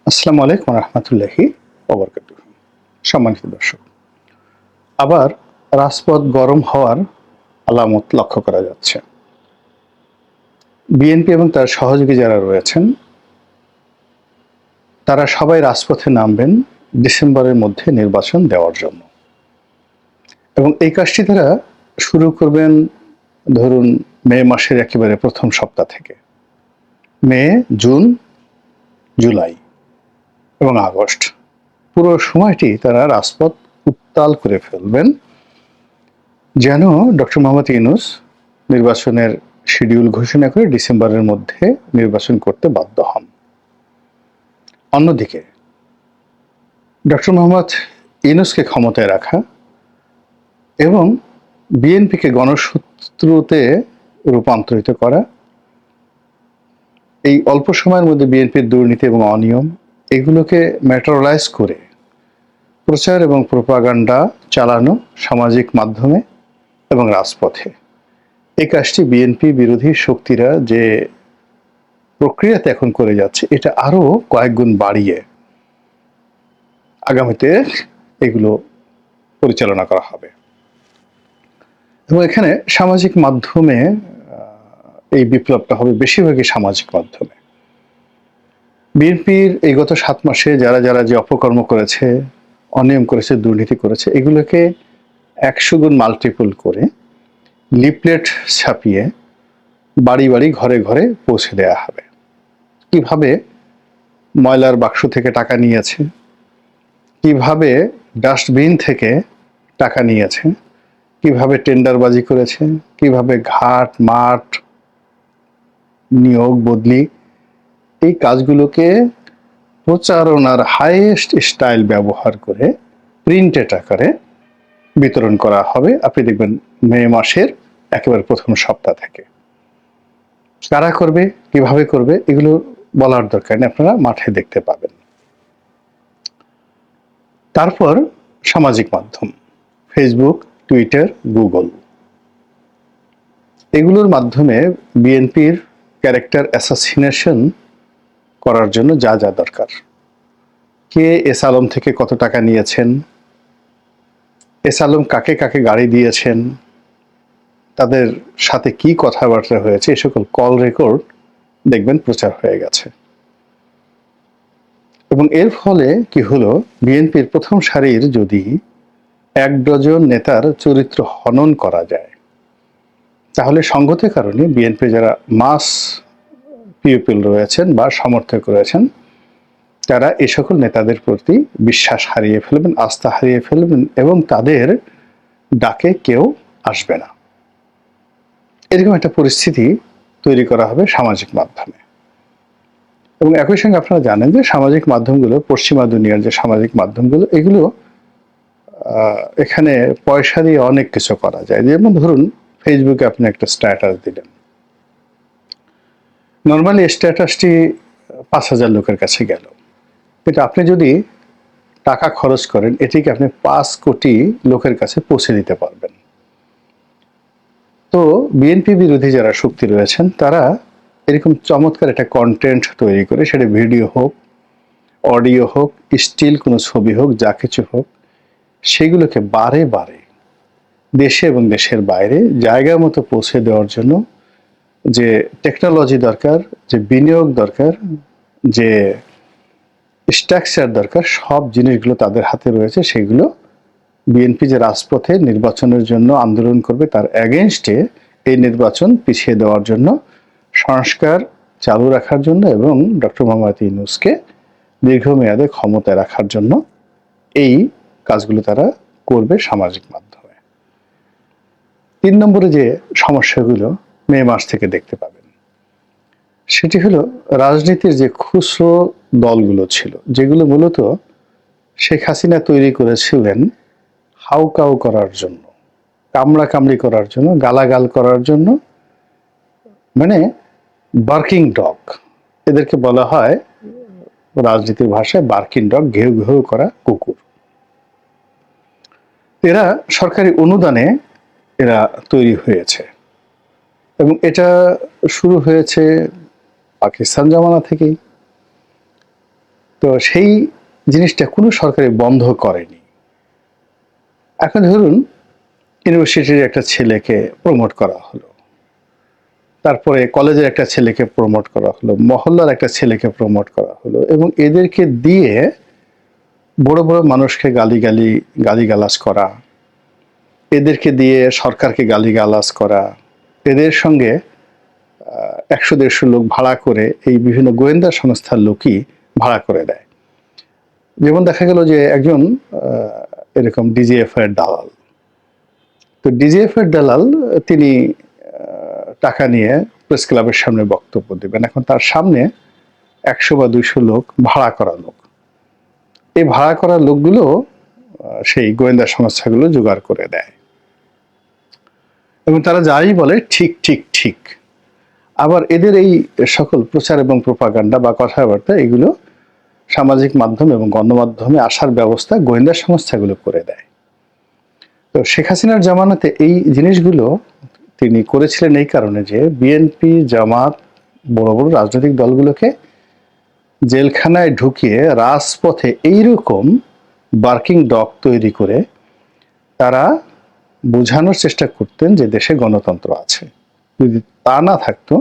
আসসালামু আলাইকুম রহমতুল্লাহি ওবরকাতুহ। সম্মানিত দর্শক, আবার রাজপথ গরম হওয়ার আলামত লক্ষ্য করা যাচ্ছে। বিএনপি এবং তার সহযোগী যারা রয়েছেন তারা সবাই রাজপথে নামবেন ডিসেম্বরের মধ্যে নির্বাচন দেওয়ার জন্য, এবং এই কাজটি তারা শুরু করবেন ধরুন মে মাসের একেবারে প্রথম সপ্তাহ থেকে। মে, জুন, জুলাই এবং আগস্ট পুরো সময়টি তারা রাজপথ উত্তাল করে ফেলবেন, যেন ডক্টর মোহাম্মদ ইউনূস নির্বাচনের শিডিউল ঘোষণা করে ডিসেম্বরের মধ্যে নির্বাচন করতে বাধ্য হন। অন্যদিকে ডক্টর মোহাম্মদ ইউনূসকে ক্ষমতায় রাখা এবং বিএনপিকে গণশত্রুতে রূপান্তরিত করা, এই অল্প সময়ের মধ্যে বিএনপির দুর্নীতি এবং অনিয়ম এগুলোকে ম্যাটেরিয়ালাইজ করে প্রচার এবং প্রোপাগান্ডা চালানো সামাজিক মাধ্যমে এবং রাজপথে, এই কাজটি বিএনপি বিরোধী শক্তিরা যে প্রক্রিয়াতে এখন করে যাচ্ছে এটা আরো কয়েক গুণ বাড়িয়ে আগামীতে এগুলো পরিচালনা করা হবে। এবং এখানে সামাজিক মাধ্যমে এই বিপ্লবটা হবে বেশিরভাগই সামাজিক মাধ্যমে। বিএনপির এই গত 7 মাসে যারা যারা যে অপকর্ম করেছে, অনিয়ম করেছে, দুর্নীতি করেছে, এগুলোকে 100 গুণ মাল্টিপল করে লিফলেট ছাপিয়ে বাড়ি বাড়ি ঘরে ঘরে পৌঁছে দেওয়া হবে। কিভাবে ময়লার বাক্স থেকে টাকা নিয়েছে, কিভাবে ডাস্টবিন থেকে টাকা নিয়েছে, কিভাবে টেন্ডারবাজি করেছে, কিভাবে ঘাট মাঠ নিয়োগ বদলি এই কাজগুলোকে প্রচারণার হাইয়েস্ট স্টাইল ব্যবহার করে প্রিন্টেড আকারে বিতরণ করা হবে। আপনি দেখবেন মে মাসের একেবারে প্রথম সপ্তাহ থেকে। কারা করবে, কিভাবে করবে, এগুলো বলার দরকার নেই, আপনারা মাঠে দেখতে পাবেন। তারপর সামাজিক মাধ্যম, ফেসবুক, টুইটার, গুগল, এগুলোর মাধ্যমে বিএনপির ক্যারেক্টার অ্যাসাসিনেশন করার জন্য যা যা দরকার, কে এস আলম থেকে কত টাকা নিয়েছেন, এস আলম কাকে কাকে গাড়ি দিয়েছেন, তাদের সাথে কি কথাবার্তা হয়েছে, এই সকল কল রেকর্ড দেখবেন প্রচার হয়ে গেছে। এবং এর ফলে কি হলো, বিএনপির প্রথম সারির যদি 1 ডজন নেতার চরিত্র হনন করা যায়, তাহলে সঙ্গতের কারণে বিএনপি যারা মাস পিপল রয়েছেন বা সমর্থক রয়েছেন, তারা এই সকল নেতাদের প্রতি বিশ্বাস হারিয়ে ফেলবেন, আস্থা হারিয়ে ফেলবেন এবং তাদের ডাকে কেউ আসবে না। এরকম একটা পরিস্থিতি তৈরি করা হবে সামাজিক মাধ্যমে। এবং একই সঙ্গে আপনারা জানেন যে সামাজিক মাধ্যমগুলো, পশ্চিমা দুনিয়ার যে সামাজিক মাধ্যমগুলো, এগুলো এখানে পয়সা দিয়ে অনেক কিছু করা যায়। যেমন ধরুন ফেসবুকে আপনি একটা স্ট্যাটাস দিলেন, নর্মালি স্ট্যাটাসটি 5,000 লোকের কাছে গেল, কিন্তু আপনি যদি টাকা খরচ করেন এটিকে আপনি 5 কোটি লোকের কাছে পৌঁছে দিতে পারবেন। তো বিএনপি বিরোধী যারা শক্তি রয়েছেন তারা এরকম চমৎকার একটা কন্টেন্ট তৈরি করে, সেটা ভিডিও হোক, অডিও হোক, স্টিল কোনো ছবি হোক, যা কিছু হোক, সেগুলোকে বারে বারে দেশে এবং দেশের বাইরে জায়গা মতো পৌঁছে দেওয়ার জন্য যে টেকনোলজি দরকার, যে বিনিয়োগ দরকার, যে স্ট্রাকচার দরকার, সব জিনিসগুলো তাদের হাতে রয়েছে। সেগুলো বিএনপি যে রাজপথে নির্বাচনের জন্য আন্দোলন করবে তার এগেনস্টে এই নির্বাচন পিছিয়ে দেওয়ার জন্য, সংস্কার চালু রাখার জন্য এবং ডক্টর মোহাম্মদ ইউনূসকে দীর্ঘমেয়াদে ক্ষমতায় রাখার জন্য এই কাজগুলো তারা করবে সামাজিক মাধ্যমে। 3 নম্বরে যে সমস্যাগুলো মে মাস থেকে দেখতে পাবেন, সেটি হলো রাজনীতির যে খুচরো দলগুলো ছিল, যেগুলো মূলত শেখ হাসিনা তৈরি করেছিলেন হাউকাউ করার জন্য, কামড়া কামড়ি করার জন্য, গালাগাল করার জন্য, মানে বার্কিং ডগ, এদেরকে বলা হয় রাজনীতির ভাষায় বার্কিং ডগ, ঘেউ ঘেউ করা কুকুর। এরা সরকারি অনুদানে এরা তৈরি হয়েছে এবং এটা শুরু হয়েছে পাকিস্তান জমানা থেকেই। তো সেই জিনিসটা কোনো সরকারি বন্ধ করেনি। এখন ধরুন ইউনিভার্সিটির একটা ছেলেকে প্রমোট করা হলো, তারপরে কলেজের একটা ছেলেকে প্রমোট করা হলো, মহল্লার একটা ছেলেকে প্রমোট করা হলো, এবং এদেরকে দিয়ে বড় বড় মানুষকে গালিগালাজ করা, এদেরকে দিয়ে সরকারকে গালিগালাজ করা, এদের সঙ্গে 100-150 লোক ভাড়া করে এই বিভিন্ন গোয়েন্দা সংস্থার লোকই ভাড়া করে দেয়। যেমন দেখা গেল যে একজন এরকম ডিজিএফ এর দালাল, তো ডিজিএফ এর দালাল তিনি টাকা নিয়ে প্রেস ক্লাবের সামনে বক্তব্য দেবেন। এখন তার সামনে 100 বা 200 লোক ভাড়া করা লোক, এই ভাড়া করা লোকগুলো সেই গোয়েন্দা সংস্থাগুলো জোগাড় করে দেয়, এবং তারা যাই বলে ঠিক ঠিক ঠিক। আবার এদের এই সকল প্রচার এবং প্রোপাগান্ডা বা কথাবার্তা এগুলো সামাজিক মাধ্যম এবং গণমাধ্যমে আসার ব্যবস্থা গোয়েন্দা সংস্থাগুলো করে দেয়। তো শেখ হাসিনার জামানাতে এই জিনিসগুলো তিনি করেছিলেন এই কারণে যে বিএনপি, জামাত, বড় বড় রাজনৈতিক দলগুলোকে জেলখানায় ঢুকিয়ে রাজপথে এইরকম বার্কিং ডগ তৈরি করে তারা বোঝানোর চেষ্টা করতেন যে দেশে গণতন্ত্র আছে। যদি তা না থাকতো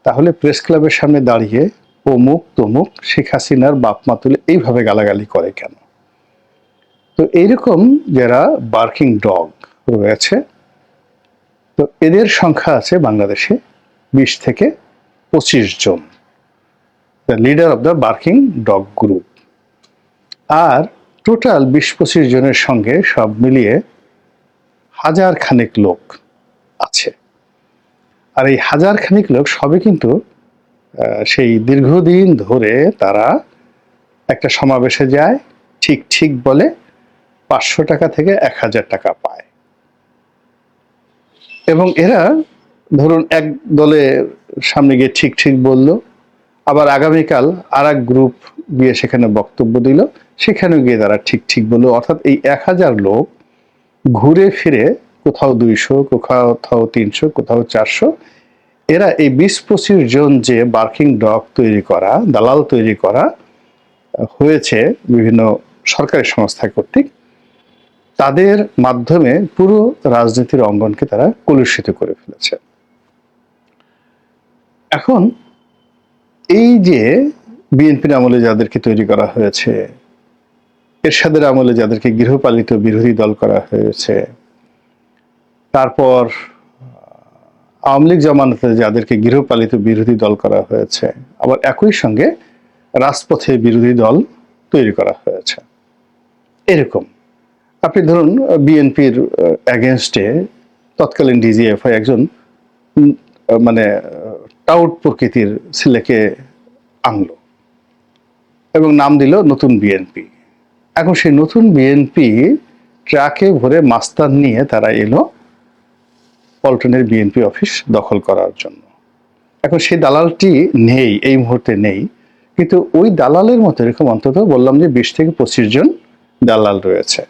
তাহলে প্রেস ক্লাবের সামনে দাঁড়িয়ে অমুক তমুক শেখ হাসিনার বাপ মা তুলে এইভাবে গালাগালি করে কেন। তো এইরকম যারা বার্কিং ডগ রয়েছে, তো এদের সংখ্যা আছে বাংলাদেশে 20 থেকে 25 জন, the leader of the barking dog group. আর টোটাল 20-25 জনের সঙ্গে সব মিলিয়ে 1000 খানেক লোক আছে। আর এই 1000 খানেক লোক সবই কিন্তু সেই দীর্ঘদিন ধরে তারা একটা সমাবেশে যায়, ঠিক ঠিক বলে 500 টাকা থেকে 1000 টাকা পায়, এবং এরা ধরুন এক দলে সামনে গিয়ে ঠিক ঠিক বলল, আবার আগামীকাল আর এক গ্রুপ গিয়ে সেখানে বক্তব্য দিল, সেখানেও গিয়ে তারা ঠিক ঠিক বলল। অর্থাৎ এই 1000 লোক ঘুরে ফিরে কোথাও 200, কোথাও 300, কোথাও 400, এরা এই 20-25 জন যে বার্কিং ডগ তৈরি করা, দালাল তৈরি করা হয়েছে বিভিন্ন সরকারি সংস্থা কর্তৃক, তাদের মাধ্যমে পুরো রাজনীতির অঙ্গনকে তারা কলুষিত করে ফেলেছে। এখন এই যে বিএনপির আমলে যাদেরকে তৈরি করা হয়েছে, এরশাদের আমলে যাদেরকে গৃহপালিত বিরোধী দল করা হয়েছে, তারপর আওয়ামী লীগ জামানাতে যাদেরকে গৃহপালিত বিরোধী দল করা হয়েছে, আবার একই সঙ্গে রাজপথে বিরোধী দল তৈরি করা হয়েছে। এরকম আপনি ধরুন বিএনপির এগেনস্টে তৎকালীন ডিজিএফআই একজন মানে টাউট প্রকৃতির ছেলেকে আনলো এবং নাম দিল নতুন বিএনপি। এখন সেই নতুন বিএনপি ট্রাকে ভরে মাস্তান নিয়ে তারা এলো পল্টনের বিএনপি অফিস দখল করার জন্য। এখন সেই দালালটি নেই, এই মুহূর্তে নেই, কিন্তু ওই দালালের মতো এরকম অন্তত বললাম যে 20 থেকে 25 জন দালাল রয়েছে।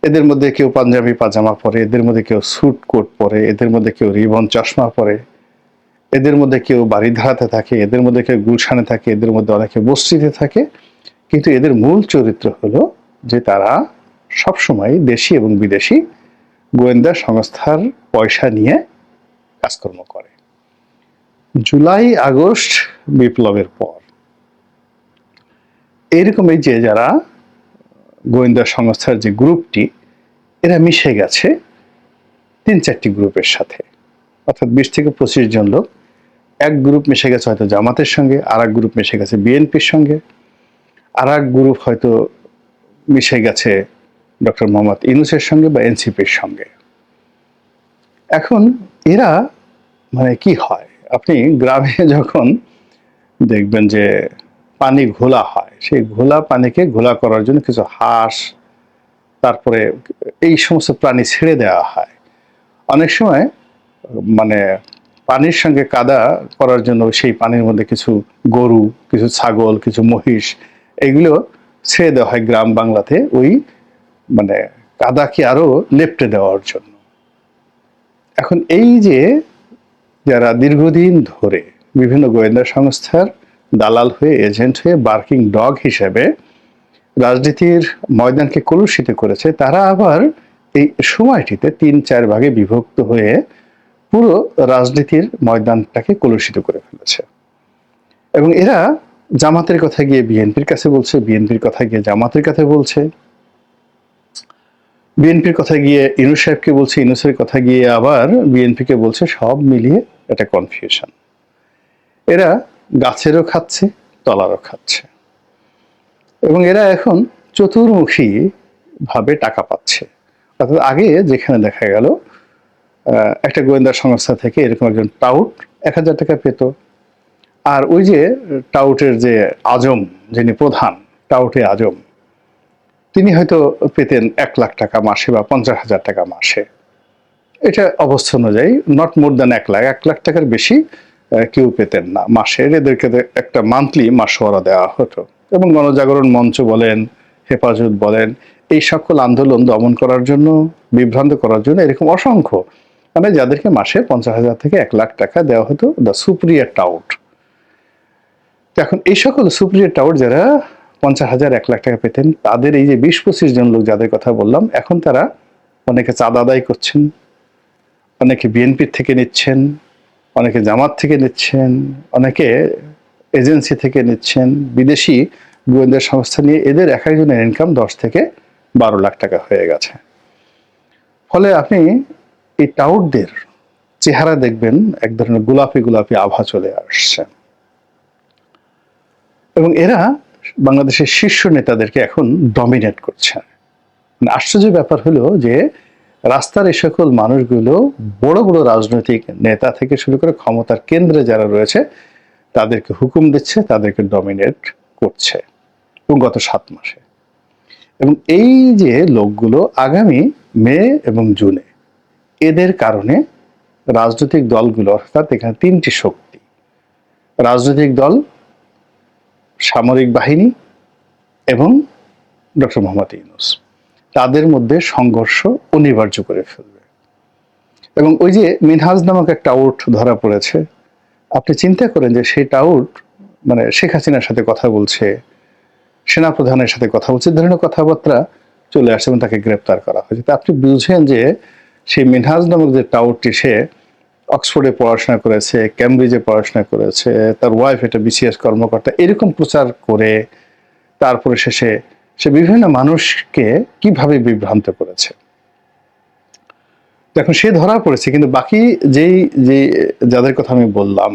এদের মধ্যে কেউ পাঞ্জাবি পাজামা পরে, এদের মধ্যে কেউ স্যুট কোট পরে, এদের মধ্যে কেউ রিবন চশমা পরে, এদের মধ্যে কেউ বাড়িধারাতে থাকে, এদের মধ্যে কেউ গুলশানে থাকে, এদের মধ্যে অনেকে বস্তিতে থাকে। কিন্তু এদের মূল চরিত্র হলো যে তারা সবসময় দেশি এবং বিদেশি গোয়েন্দা সংস্থার পয়সা নিয়ে কাজকর্ম করে। জুলাই আগস্ট বিপ্লবের পর এইরকম এই যে যারা গোয়েন্দা সংস্থার যে গ্রুপটি, এরা মিশে গেছে 3-4টি গ্রুপের সাথে। অর্থাৎ 20 থেকে 25 জন লোক, এক গ্রুপ মিশে গেছে হয়তো জামাতের সঙ্গে, আর এক গ্রুপ মিশে গেছে বিএনপির সঙ্গে, আর এক গ্রুপ হয়তো মিশে গেছে ডক্টর মোহাম্মদ ইউনূসের সঙ্গে বা এনসিপির সঙ্গে। এখন এরা মানে কি হয়, আপনি গ্রামে যখন দেখবেন যে পানি ঘোলা হয়, সেই ঘোলা পানিকে ঘোলা করার জন্য কিছু হাঁস, তারপরে এই সমস্ত প্রাণী ছেড়ে দেওয়া হয়। অনেক সময় মানে পানির সঙ্গে কাদা করার জন্য সেই পানির মধ্যে কিছু গরু, কিছু ছাগল, কিছু মহিষ, এগুলো ছেড়ে দেওয়া হয় গ্রাম বাংলাতে, ওই মানে কাদাকে আরো লেপ্টে দেওয়ার জন্য। এখন এই যে যারা দীর্ঘদিন ধরে বিভিন্ন গোয়েন্দা সংস্থার দালাল হয়ে, এজেন্ট হয়ে, বার্কিং ডগ হিসেবে রাজনীতির ময়দানকে কলুষিত করেছে, তারা আবার এই সময়টিতে 3-4 ভাগে বিভক্ত হয়ে পুরো রাজনীতির ময়দানটাকে কলুষিত করে ফেলেছে। এবং এরা জামাতের কথা গিয়ে বিএনপির কাছে বলছে, বিএনপির কথা গিয়ে জামাতের কাছে বলছে, বিএনপির কথা গিয়ে ইউনূস সাহেবকে বলছে, ইউনূসের কথা গিয়ে আবার বিএনপিকে বলছে। সব মিলিয়ে একটা কনফিউশন। এরা গাছেরও খাচ্ছে, তলারও খাচ্ছে, এবং এরা এখন চতুর্মুখী ভাবে টাকা পাচ্ছে। অর্থাৎ আগে যেখানে দেখা গেল একটা গোয়েন্দা সংস্থা থেকে এরকম একজন টাউট 1000 টাকা পেত, আর ওই যে টাউটের যে আজম, যিনি প্রধান টাউটে আজম, তিনি হয়তো পেতেন 1 লাখ টাকা মাসে বা 50,000 টাকা মাসে। এটা অবস্থা অনুযায়ী not more than 1 lakh, 1 lakh টাকার বেশি কেউ পেতেন না মাসে। এদেরকে একটা মান্থলি মাসোয়ারা দেওয়া হতো। এবং গণজাগরণ মঞ্চ বলেন, হেফাজত বলেন, এই সকল আন্দোলন দমন করার জন্য, বিভ্রান্ত করার জন্য এরকম অসংখ্য, মানে যাদেরকে মাসে 50,000 থেকে 1 লাখ টাকা দেওয়া হতো, দ্য সুপ্রিয়ার টাউট। এখন এই সকল সুপ্রিয়ার টাউট যারা 50,000, 1 লাখ টাকা পেতেন, তাদের এই যে 20-25 জন লোক যাদের কথা বললাম, এখন তারা অনেকে চাঁদা আদায় করছেন, অনেকে বিএনপির থেকে নিচ্ছেন, অনেকে জামাত থেকে নিচ্ছেন, অনেকে এজেন্সি থেকে নিচ্ছেন, বিদেশি গোয়েন্দা সংস্থা নিয়ে এদের এক একজনের ইনকাম 10 থেকে 12 লাখ টাকা হয়ে গেছে। ফলে আপনি এই টাউটদের চেহারা দেখবেন এক ধরনের গোলাপি গোলাপি আভা চলে আসছে, এবং এরা বাংলাদেশের শীর্ষ নেতাদেরকে এখন ডমিনেট করছে। আশ্চর্য ব্যাপার হলো যে রাস্তার এই সকল মানুষগুলো বড় বড় রাজনৈতিক নেতা থেকে শুরু করে ক্ষমতার কেন্দ্রে যারা রয়েছে তাদেরকে হুকুম দিচ্ছে, তাদেরকে ডমিনেট করছে, এবং গত 7 মাসে। এবং এই যে লোকগুলো আগামী মে এবং জুনে, এদের কারণে রাজনৈতিক দলগুলো, অর্থাৎ এখানে 3টি শক্তি, রাজনৈতিক দল, সামরিক বাহিনী এবং ডক্টর মোহাম্মদ ইউনূস, তাদের মধ্যে সংঘর্ষ অনিবার্য করে ফেলবে। এবং ওই যে মিনহাজ নামক একটা টাউট ধরা পড়েছে, আপনি চিন্তা করেন যে সেই টাউট মানে শেখ হাসিনার সাথে কথা বলছে, সেনাপ্রধানের সাথে কথা বলছে, ধরনের কথাবার্তা চলে আসছে এবং তাকে গ্রেপ্তার করা হয়েছে। আপনি বুঝেন যে সেই মিনহাজ নামক যে টাউটটি, সে অক্সফোর্ডে পড়াশোনা করেছে, ক্যামব্রিজে পড়াশোনা করেছে, তার ওয়াইফ এটা বিসিএস কর্মকর্তা, এরকম প্রচার করে তারপরে শেষে সে বিভিন্ন মানুষকে কিভাবে বিভ্রান্ত করেছে। এখন সে ধরা পড়েছে, কিন্তু বাকি যেই যে যাদের কথা আমি বললাম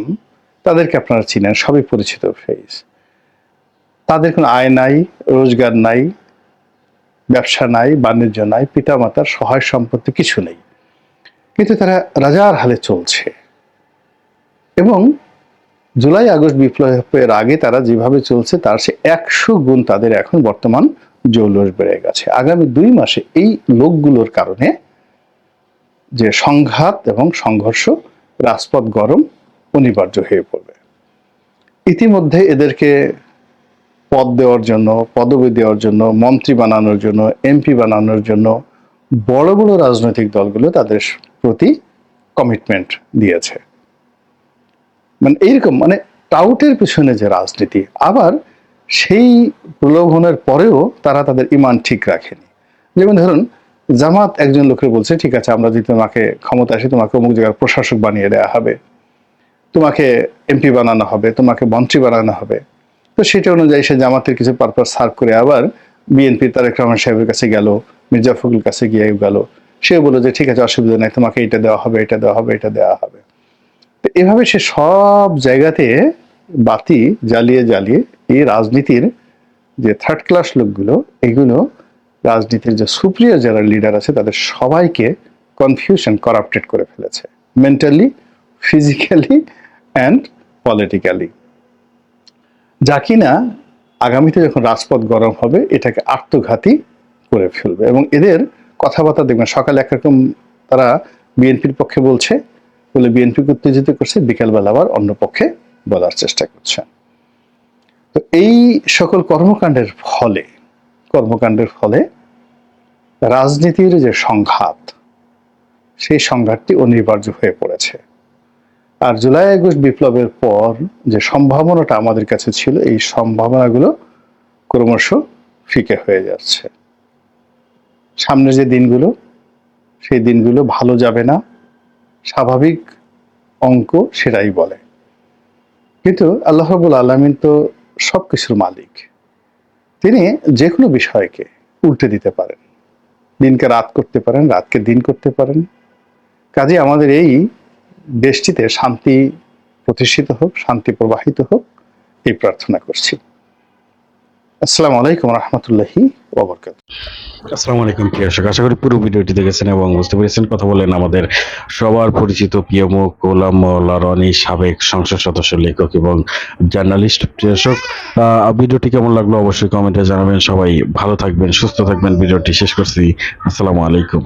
তাদেরকে আপনারা চিনেন, সবই পরিচিত ফেস। তাদের কোনো আয় নাই, রোজগার নাই, ব্যবসা নাই, বাণিজ্য নাই, পিতামাতার সহায় সম্পত্তি কিছু নেই, কিন্তু তারা রাজার হালে চলছে। এবং জুলাই আগস্ট বিপ্লবের আগে তারা যেভাবে চলছে তার সে 100 গুণ তাদের এখন বর্তমান জৌলুস বেড়ে গেছে। আগামী 2 মাসে এই লোকগুলোর কারণে যে সংঘাত এবং সংঘর্ষ, রাজপথ গরম অনিবার্য হয়ে পড়বে। ইতিমধ্যে এদেরকে পদ দেওয়ার জন্য, পদবি দেওয়ার জন্য, মন্ত্রী বানানোর জন্য, এমপি বানানোর জন্য বড় বড় রাজনৈতিক দলগুলো তাদের প্রতি কমিটমেন্ট দিয়েছে। মানে এইরকম, মানে টাউটের পিছনে যে রাজনীতি, আবার সেই প্রলোভনের পরেও তারা তাদের ইমান ঠিক রাখেনি। যেমন ধরুন, জামাত একজন লোকের বলছে, ঠিক আছে আমরা যদি তোমাকে ক্ষমতা আসে, তোমাকে অমুক জায়গার প্রশাসক বানিয়ে দেওয়া হবে, তোমাকে এমপি বানানো হবে, তোমাকে মন্ত্রী বানানো হবে। তো সেটা অনুযায়ী সে জামাতের কিছু পারপাস সার্ভ করে আবার বিএনপি তারেক রহমান সাহেবের কাছে গেল, মির্জা ফখরুল কাছে গিয়ে গেল, সেও বললো যে ঠিক আছে অসুবিধা নাই, তোমাকে এটা দেওয়া হবে, এটা দেওয়া হবে, এটা দেওয়া হবে। তো এভাবে সে সব জায়গাতে বাতি জ্বালিয়ে জ্বালিয়ে এই রাজনীতির যে থার্ড ক্লাস লোকগুলো, এগুলো রাজনীতির যে সুপ্রিয়ার যারা লিডার আছে তাদের সবাইকে কনফিউশন, করাপ্টেড করে ফেলেছে, মেন্টালি, ফিজিক্যালি অ্যান্ড পলিটিক্যালি। যা কিনা আগামীতে যখন রাজপথ গরম হবে এটাকে আত্মঘাতী করে ফেলবে। এবং এদের কথাবার্তা দেখবেন, সকালে একরকম তারা বিএনপির পক্ষে বলছে বলে বিএনপিকে উত্তেজিত করছে, বিকালবেলা আবার অন্য পক্ষে বলার চেষ্টা করছে। তো এই সকল কর্মকাণ্ডের ফলে রাজনীতির যে সংঘাত, সেই সংঘাতটি অনিবার্য হয়ে পড়েছে। আর জুলাই আগস্ট বিপ্লবের পর যে সম্ভাবনাটা আমাদের কাছে ছিল, এই সম্ভাবনাগুলো ক্রমশ ফিকে হয়ে যাচ্ছে। সামনের যে দিনগুলো, সেই দিনগুলো ভালো যাবে না, স্বাভাবিক অঙ্ক সেটাই বলে। কিন্তু আল্লাহ রাব্বুল আলামিন তো সবকিছুর মালিক। তিনি যে কোনো বিষয়কে উল্টে দিতে পারেন, দিনকে রাত করতে পারেন, রাতকে দিন করতে পারেন। কাজে আমাদের এই দেশটিতে শান্তি প্রতিষ্ঠিত হোক, শান্তি প্রবাহিত হোক, এই প্রার্থনা করছি। আসসালামু আলাইকুম রহমতুল্লাহি ওয়া বারাকাতুহু। আসসালামু আলাইকুম প্রিয় দর্শক, আশা করি পুরো ভিডিওটি দেখেছেন এবং বুঝতে পেরেছেন। কথা বলেন আমাদের সবার পরিচিত প্রিয় মুখ গোলাম মোল্লা রনি, সাবেক সংসদ সদস্য, লেখক এবং জার্নালিস্ট। প্রিয় দর্শক, ভিডিওটি কেমন লাগলো অবশ্যই কমেন্টে জানাবেন। সবাই ভালো থাকবেন, সুস্থ থাকবেন। ভিডিওটি শেষ করছি। আসসালামু আলাইকুম।